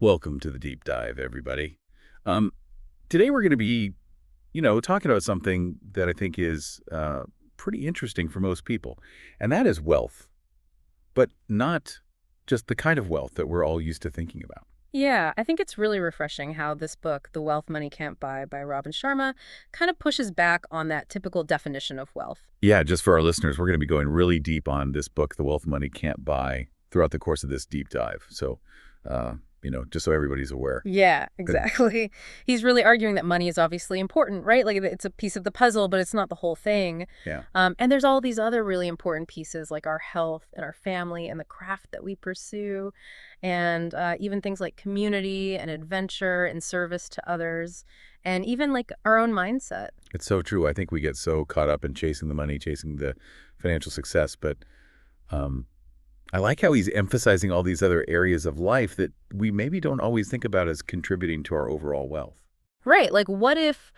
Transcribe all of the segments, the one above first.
Welcome to the deep dive, everybody. Um, Today we're going to be, talking about something that I think is pretty interesting for most people, and that is wealth, but not just the kind of wealth that we're all used to thinking about. Yeah, I think it's really refreshing how this book, The Wealth Money Can't Buy by Robin Sharma, kind of pushes back on that typical definition of wealth. Yeah, just for our listeners, we're going to be going really deep on this book, The Wealth Money Can't Buy, throughout the course of this deep dive. So, just so everybody's aware. Yeah, Good. exactly. He's really arguing that money is obviously important, right? Like it's a piece of the puzzle, but it's not the whole thing. Yeah. And there's all these other really important pieces like our health and our family and the craft that we pursue, and even things like community and adventure and service to others, and even like our own mindset. It's so true. I think we get so caught up in chasing the money, chasing the financial success, but um, I like how he's emphasizing all these other areas of life that we maybe don't always think about as contributing to our overall wealth. Right. Like what if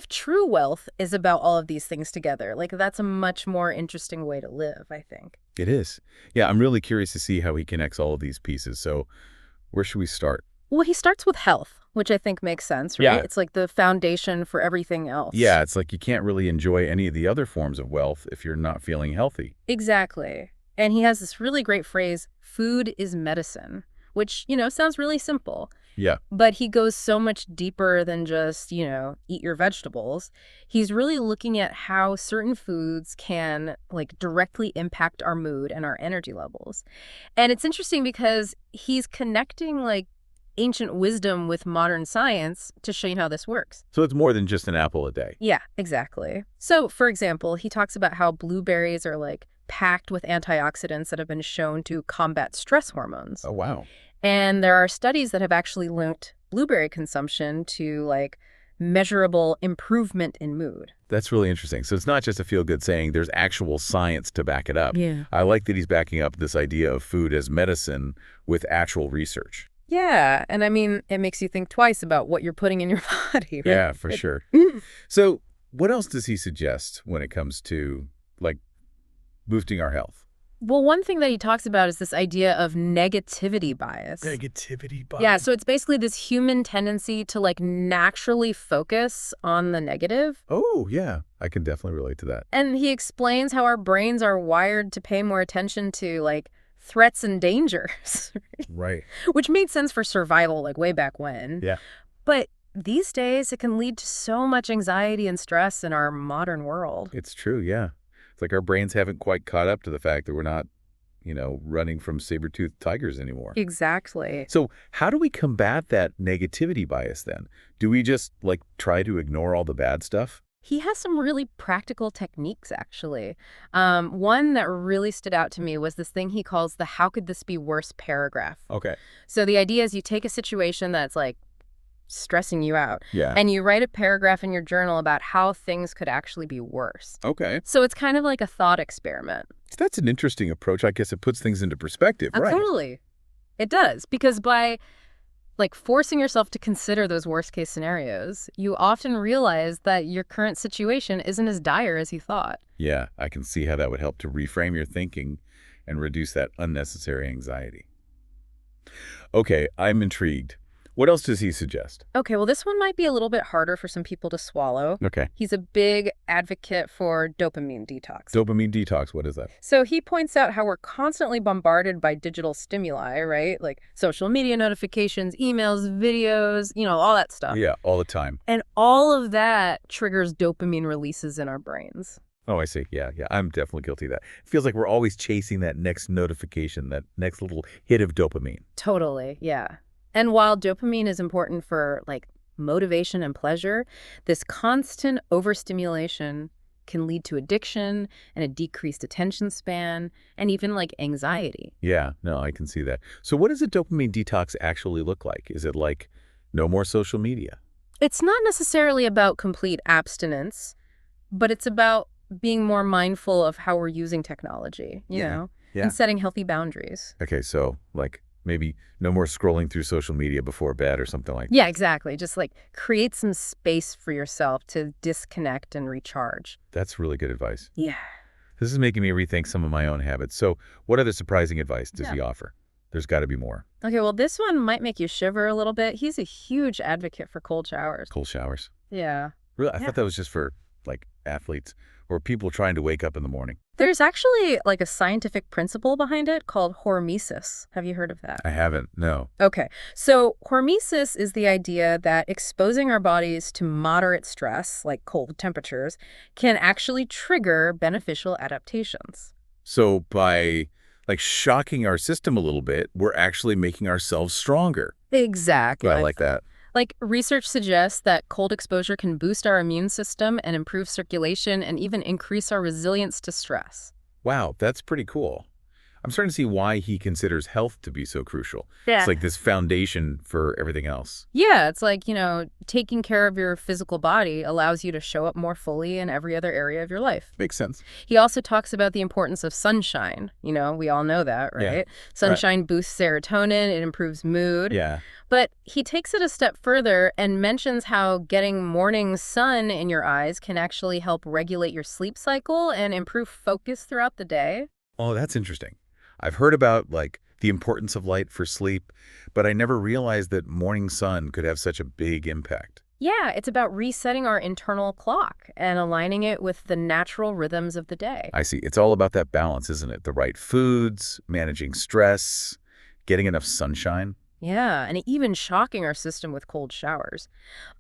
true wealth is about all of these things together? Like that's a much more interesting way to live, I think. It is. Yeah, I'm really curious to see how he connects all of these pieces. So where should we start? Well, he starts with health, which I think makes sense, right? Yeah. It's like the foundation for everything else. Yeah, it's like you can't really enjoy any of the other forms of wealth if you're not feeling healthy. Exactly. And he has this really great phrase, food is medicine, which, sounds really simple. Yeah. But he goes so much deeper than just, eat your vegetables. He's really looking at how certain foods can like directly impact our mood and our energy levels. And it's interesting because he's connecting like ancient wisdom with modern science to show you how this works. So it's more than just an apple a day. Yeah, exactly. So, for example, he talks about how blueberries are like packed with antioxidants that have been shown to combat stress hormones. Oh, wow. And there are studies that have actually linked blueberry consumption to like measurable improvement in mood. That's really interesting. So it's not just a feel-good saying, there's actual science to back it up. Yeah. I like that he's backing up this idea of food as medicine with actual research. Yeah, and I mean, it makes you think twice about what you're putting in your body, right? Yeah, for sure. So what else does he suggest when it comes to, like, boosting our health? Well, one thing that he talks about is this idea of negativity bias. Negativity bias. Yeah, so it's basically this human tendency to like naturally focus on the negative. Oh, yeah. I can definitely relate to that. And he explains how our brains are wired to pay more attention to like threats and dangers, Right. which made sense for survival like way back when. Yeah. But these days, it can lead to so much anxiety and stress in our modern world. It's true, yeah. It's like our brains haven't quite caught up to the fact that we're not, running from saber-toothed tigers anymore. Exactly. So how do we combat that negativity bias then? Do we just, like, try to ignore all the bad stuff? He has some really practical techniques, actually. One that really stood out to me was this thing he calls the "how could this be worse" paragraph. Okay. So the idea is you take a situation that's like stressing you out, Yeah. and you write a paragraph in your journal about how things could actually be worse. Okay. So it's kind of like a thought experiment. So that's an interesting approach. I guess it puts things into perspective, right? Totally. It does, because by like forcing yourself to consider those worst case scenarios, you often realize that your current situation isn't as dire as you thought. Yeah, I can see how that would help to reframe your thinking and reduce that unnecessary anxiety. Okay, I'm intrigued. What else does he suggest? Okay, well, this one might be a little bit harder for some people to swallow. Okay. He's a big advocate for dopamine detox. Dopamine detox, what is that? So he points out how we're constantly bombarded by digital stimuli, right? Like social media notifications, emails, videos, all that stuff. Yeah, all the time. And all of that triggers dopamine releases in our brains. Oh, I see. Yeah. I'm definitely guilty of that. It feels like we're always chasing that next notification, that next little hit of dopamine. Totally, yeah. And while dopamine is important for like motivation and pleasure, this constant overstimulation can lead to addiction and a decreased attention span and even like anxiety. Yeah, no, I can see that. So what does a dopamine detox actually look like? Is it like no more social media? It's not necessarily about complete abstinence, but it's about being more mindful of how we're using technology, you know, Yeah. and setting healthy boundaries. Okay, so like maybe no more scrolling through social media before bed or something like that. Yeah, exactly. Just like create some space for yourself to disconnect and recharge. That's really good advice. Yeah. This is making me rethink some of my own habits. So what other surprising advice does Yeah. he offer? There's got to be more. Okay, well, this one might make you shiver a little bit. He's a huge advocate for cold showers. Cold showers. Yeah. Really? I Yeah. thought that was just for, like, athletes or people trying to wake up in the morning. There's actually like a scientific principle behind it called hormesis. Have you heard of that? I haven't, no. Okay, so hormesis is the idea that exposing our bodies to moderate stress, like cold temperatures, can actually trigger beneficial adaptations. So by, like, shocking our system a little bit, we're actually making ourselves stronger. Exactly. I like that. Like, research suggests that cold exposure can boost our immune system and improve circulation and even increase our resilience to stress. Wow, that's pretty cool. I'm starting to see why he considers health to be so crucial. It's Yeah. like this foundation for everything else. Yeah, it's like, taking care of your physical body allows you to show up more fully in every other area of your life. Makes sense. He also talks about the importance of sunshine. We all know that, Yeah. right? Right. Sunshine boosts serotonin, it improves mood. Yeah. But he takes it a step further and mentions how getting morning sun in your eyes can actually help regulate your sleep cycle and improve focus throughout the day. Oh, that's interesting. I've heard about, like, the importance of light for sleep, but I never realized that morning sun could have such a big impact. Yeah, it's about resetting our internal clock and aligning it with the natural rhythms of the day. I see. It's all about that balance, isn't it? The right foods, managing stress, getting enough sunshine. Yeah, and even shocking our system with cold showers.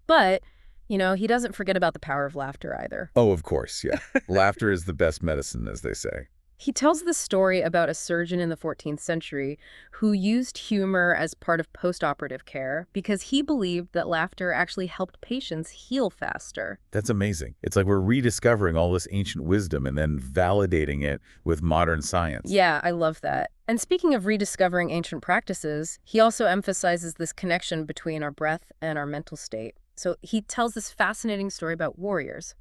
But, he doesn't forget about the power of laughter either. Oh, of course, yeah. Laughter is the best medicine, as they say. He tells the story about a surgeon in the 14th century who used humor as part of postoperative care because he believed that laughter actually helped patients heal faster. That's amazing. It's like we're rediscovering all this ancient wisdom and then validating it with modern science. Yeah, I love that. And speaking of rediscovering ancient practices, he also emphasizes this connection between our breath and our mental state. So he tells this fascinating story about warriors.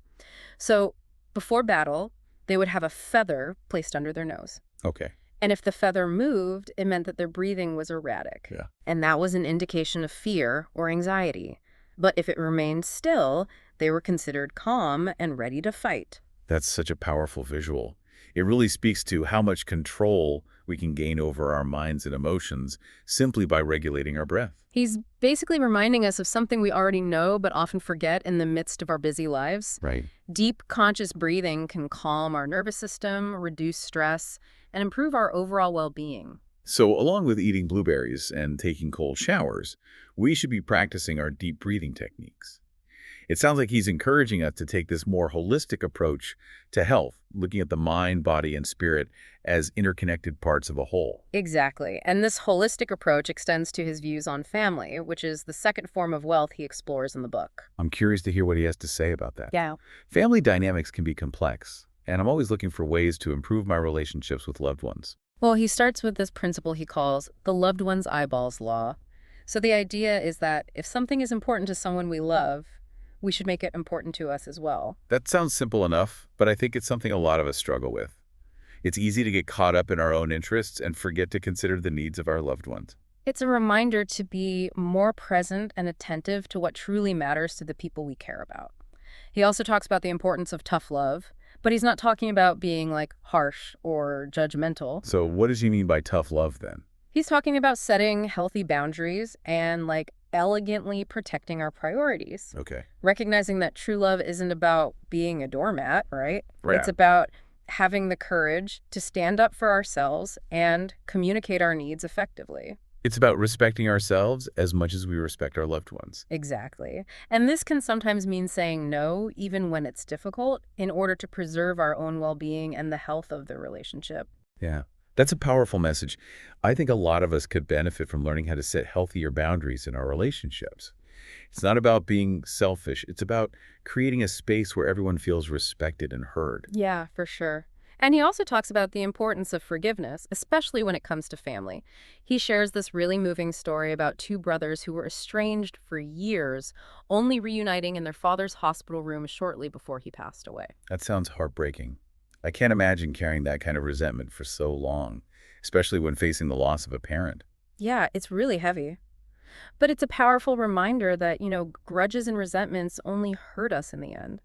So before battle, they would have a feather placed under their nose. Okay. And if the feather moved, it meant that their breathing was erratic. Yeah. And that was an indication of fear or anxiety. But if it remained still, they were considered calm and ready to fight. That's such a powerful visual. It really speaks to how much control we can gain over our minds and emotions simply by regulating our breath. He's basically reminding us of something we already know but often forget in the midst of our busy lives. Right. Deep, conscious breathing can calm our nervous system, reduce stress, and improve our overall well-being. So along with eating blueberries and taking cold showers, we should be practicing our deep breathing techniques. It sounds like he's encouraging us to take this more holistic approach to health, looking at the mind, body, and spirit as interconnected parts of a whole. Exactly. And this holistic approach extends to his views on family, which is the second form of wealth he explores in the book. I'm curious to hear what he has to say about that. Yeah. Family dynamics can be complex, and I'm always looking for ways to improve my relationships with loved ones. Well, he starts with this principle he calls the loved one's eyeballs law. So the idea is that if something is important to someone we love, we should make it important to us as well. That sounds simple enough, but I think it's something a lot of us struggle with. It's easy to get caught up in our own interests and forget to consider the needs of our loved ones. It's a reminder to be more present and attentive to what truly matters to the people we care about. He also talks about the importance of tough love, but he's not talking about being like harsh or judgmental. So what does he mean by tough love then? He's talking about setting healthy boundaries and like elegantly protecting our priorities. Okay. Recognizing that true love isn't about being a doormat, right? Right. It's about having the courage to stand up for ourselves and communicate our needs effectively. It's about respecting ourselves as much as we respect our loved ones. Exactly. And this can sometimes mean saying no, even when it's difficult, in order to preserve our own well-being and the health of the relationship. Yeah. That's a powerful message. I think a lot of us could benefit from learning how to set healthier boundaries in our relationships. It's not about being selfish. It's about creating a space where everyone feels respected and heard. Yeah, for sure. And he also talks about the importance of forgiveness, especially when it comes to family. He shares this really moving story about two brothers who were estranged for years, only reuniting in their father's hospital room shortly before he passed away. That sounds heartbreaking. I can't imagine carrying that kind of resentment for so long, especially when facing the loss of a parent. Yeah, it's really heavy. But it's a powerful reminder that, grudges and resentments only hurt us in the end.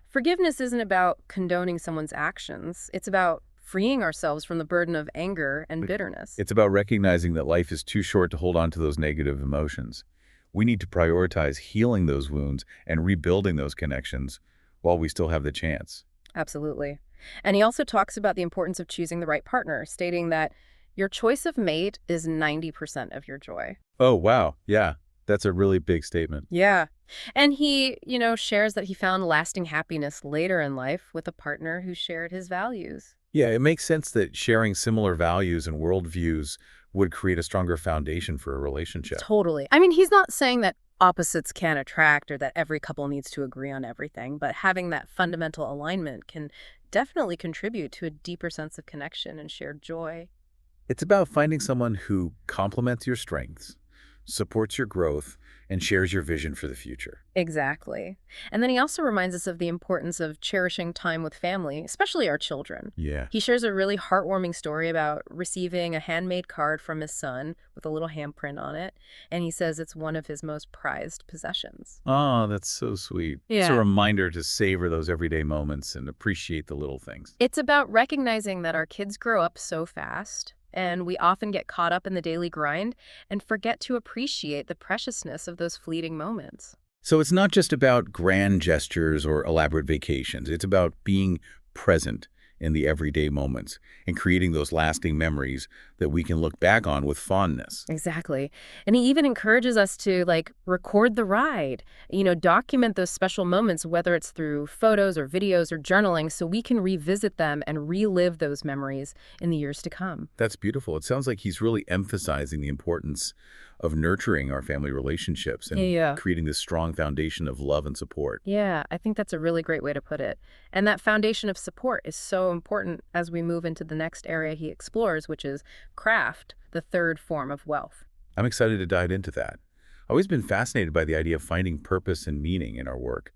Forgiveness isn't about condoning someone's actions. It's about freeing ourselves from the burden of anger and bitterness. It's about recognizing that life is too short to hold on to those negative emotions. We need to prioritize healing those wounds and rebuilding those connections while we still have the chance. Absolutely. And he also talks about the importance of choosing the right partner, stating that your choice of mate is 90% of your joy. Oh, wow. Yeah, that's a really big statement. Yeah. And he, shares that he found lasting happiness later in life with a partner who shared his values. Yeah, it makes sense that sharing similar values and worldviews would create a stronger foundation for a relationship. Totally. I mean, he's not saying that opposites can't attract or that every couple needs to agree on everything, but having that fundamental alignment can definitely contribute to a deeper sense of connection and shared joy. It's about finding someone who complements your strengths, supports your growth, and shares your vision for the future. Exactly. And then he also reminds us of the importance of cherishing time with family, especially our children. Yeah. He shares a really heartwarming story about receiving a handmade card from his son with a little handprint on it, and he says it's one of his most prized possessions. Oh, that's so sweet. It's a Yeah. reminder to savor those everyday moments and appreciate the little things. It's about recognizing that our kids grow up so fast, and we often get caught up in the daily grind and forget to appreciate the preciousness of those fleeting moments. So it's not just about grand gestures or elaborate vacations. It's about being present in the everyday moments and creating those lasting memories that we can look back on with fondness. Exactly. And he even encourages us to record the ride, document those special moments, whether it's through photos or videos or journaling, so we can revisit them and relive those memories in the years to come. That's beautiful. It sounds like he's really emphasizing the importance of nurturing our family relationships and Yeah. creating this strong foundation of love and support. Yeah, I think that's a really great way to put it. And that foundation of support is so important as we move into the next area he explores, which is craft, the third form of wealth. I'm excited to dive into that. I've always been fascinated by the idea of finding purpose and meaning in our work.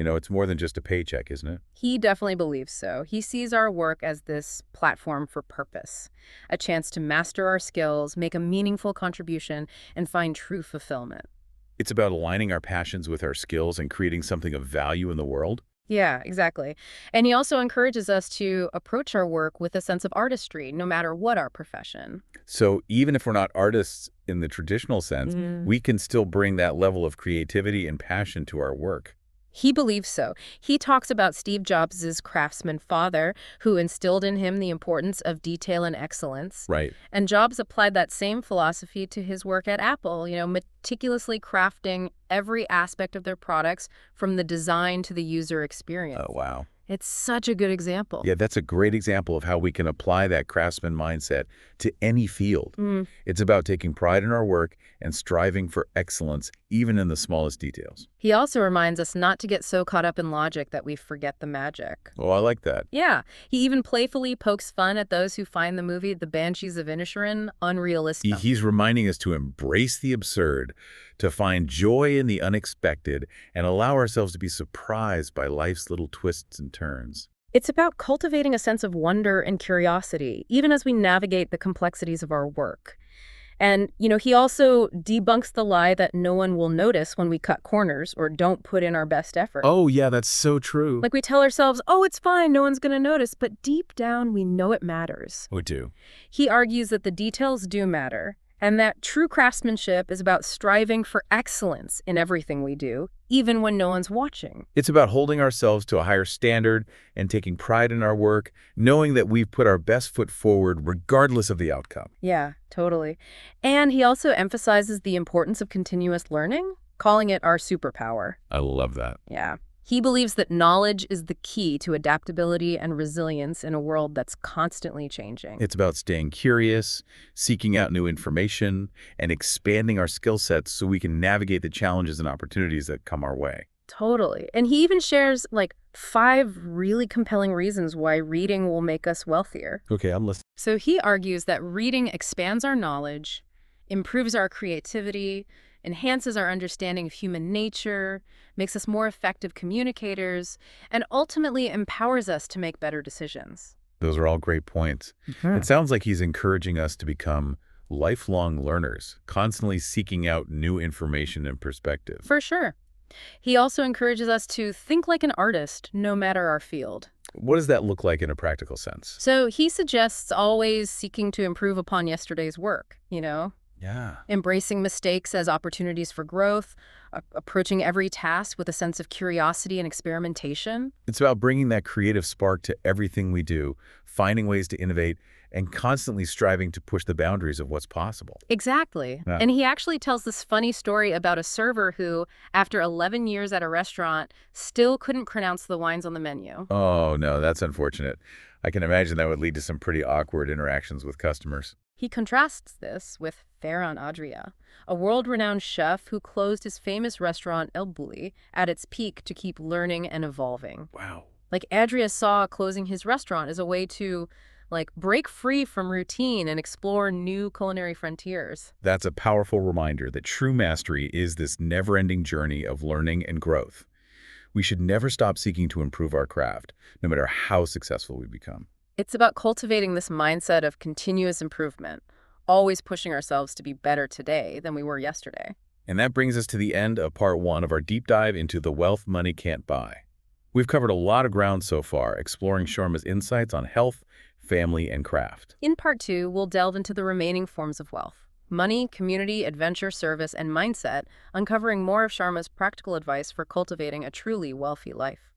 It's more than just a paycheck, isn't it? He definitely believes so. He sees our work as this platform for purpose, a chance to master our skills, make a meaningful contribution, and find true fulfillment. It's about aligning our passions with our skills and creating something of value in the world. Yeah, exactly. And he also encourages us to approach our work with a sense of artistry, no matter what our profession. So even if we're not artists in the traditional sense, Mm. we can still bring that level of creativity and passion to our work. He believes so. He talks about Steve Jobs' craftsman father, who instilled in him the importance of detail and excellence. Right. And Jobs applied that same philosophy to his work at Apple, meticulously crafting every aspect of their products from the design to the user experience. Oh, wow. It's such a good example. Yeah, that's a great example of how we can apply that craftsman mindset to any field. Mm. It's about taking pride in our work and striving for excellence, even in the smallest details. He also reminds us not to get so caught up in logic that we forget the magic. Oh, I like that. Yeah, he even playfully pokes fun at those who find the movie The Banshees of Inisherin unrealistic. He's reminding us to embrace the absurd, to find joy in the unexpected, and allow ourselves to be surprised by life's little twists and turns. It's about cultivating a sense of wonder and curiosity, even as we navigate the complexities of our work. And, he also debunks the lie that no one will notice when we cut corners or don't put in our best effort. Oh, yeah, that's so true. We tell ourselves, oh, it's fine, no one's going to notice, but deep down we know it matters. We do. He argues that the details do matter, and that true craftsmanship is about striving for excellence in everything we do, even when no one's watching. It's about holding ourselves to a higher standard and taking pride in our work, knowing that we've put our best foot forward regardless of the outcome. Yeah, totally. And he also emphasizes the importance of continuous learning, calling it our superpower. I love that. Yeah. He believes that knowledge is the key to adaptability and resilience in a world that's constantly changing. It's about staying curious, seeking out new information, and expanding our skill sets so we can navigate the challenges and opportunities that come our way. Totally. And he even shares 5 really compelling reasons why reading will make us wealthier. Okay, I'm listening. So he argues that reading expands our knowledge, improves our creativity, enhances our understanding of human nature, makes us more effective communicators, and ultimately empowers us to make better decisions. Those are all great points. It sounds like he's encouraging us to become lifelong learners, constantly seeking out new information and perspective. For sure. He also encourages us to think like an artist, no matter our field. What does that look like in a practical sense? So he suggests always seeking to improve upon yesterday's work, Yeah. embracing mistakes as opportunities for growth, approaching every task with a sense of curiosity and experimentation. It's about bringing that creative spark to everything we do, finding ways to innovate, and constantly striving to push the boundaries of what's possible. Exactly. Yeah. And he actually tells this funny story about a server who, after 11 years at a restaurant, still couldn't pronounce the wines on the menu. Oh, no, that's unfortunate. I can imagine that would lead to some pretty awkward interactions with customers. He contrasts this with Ferran Adria, a world-renowned chef who closed his famous restaurant El Bulli at its peak to keep learning and evolving. Wow. Like Adria saw closing his restaurant as a way to break free from routine and explore new culinary frontiers. That's a powerful reminder that true mastery is this never-ending journey of learning and growth. We should never stop seeking to improve our craft, no matter how successful we become. It's about cultivating this mindset of continuous improvement, always pushing ourselves to be better today than we were yesterday. And that brings us to the end of part one of our deep dive into the wealth money can't buy. We've covered a lot of ground so far, exploring Sharma's insights on health, family, and craft. In part two, we'll delve into the remaining forms of wealth: money, community, adventure, service, and mindset, uncovering more of Sharma's practical advice for cultivating a truly wealthy life.